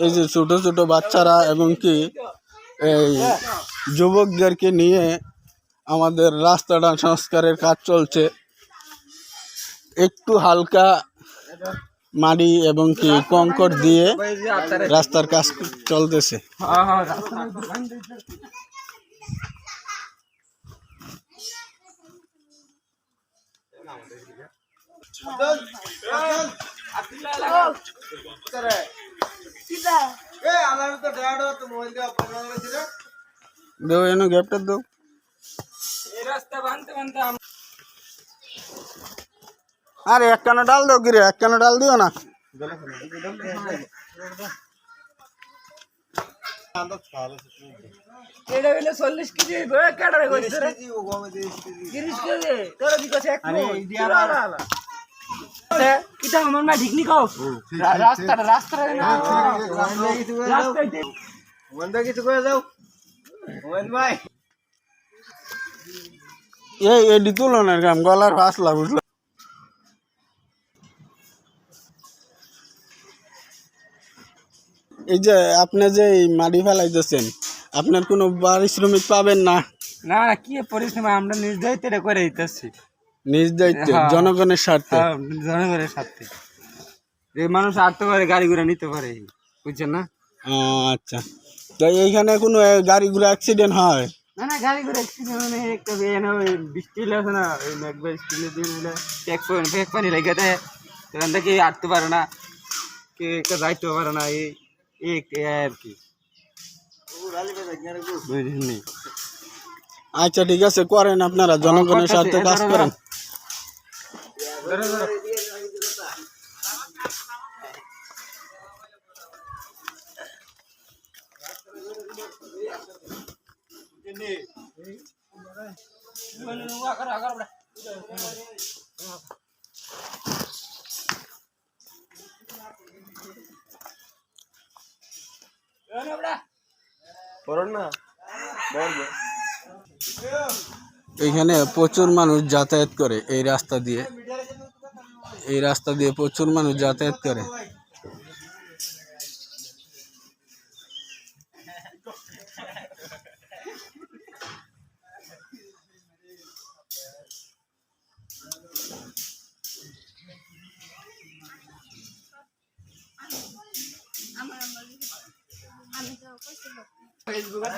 এই যে ছোট ছোট বাচ্চারা এবং কি এই যুবকদেরকে নিয়ে আমাদের রাস্তাটা সংস্কারের কাজ চলছে। একটু হালকা মাটি এবং কি কংকর দিয়ে রাস্তার কাজ চলতেছে। দেও এনো গ্যাপটা দাও। আরে এক কানা ডাল দাও গিরে, এক কানা ডাল দিও না। এটা হইলো 40 কেজি কাটারে কইছে রে 30 কেজি তোর কি কইছে এক কিটা আমার না ঠিক নি কও রাস্তা না রাস্তাতে বন্ধা কিছু কই যাও ওয়েন ভাই এই এডি তুলনের কাম গলার ফাসলা বুঝলা। এই যে আপনি যে মাটি ফেলাইতেছেন, আপনার কোনো পারিশ্রমিক পাবেন না? না না কি পরিশ্রম, আমরা নিজ দায়িত্বে করে দিতেছি। নিজ দায়িত্বে, জনগণের স্বার্থে। জনগণের স্বার্থে এই মানুষ আটতে পারে, গাড়ি ঘোড়া নিতে পারে, বুঝছেন না? আচ্ছা, তো এইখানে কোনো গাড়ি ঘোড়া অ্যাক্সিডেন্ট হয়? না না, গাড়ি ঘোড়া অ্যাক্সিডেন্ট মানে একটা বৃষ্টি আছে না, ওই একবার স্টিলের দিন ফেক পানি লেগে দেয়, সেখান থেকে আটতে পারে না, কে যাইতে পারে না, এই আর কি। আচ্ছা ঠিক আছে, করেন আপনারা জনগণের স্বার্থে কাজ করেন। এখানে প্রচুর মানুষ যাতায়াত করে এই রাস্তা দিয়ে, এই রাস্তা দিয়ে প্রচুর মানুষ যাতায়াত করে। ফেসবুকে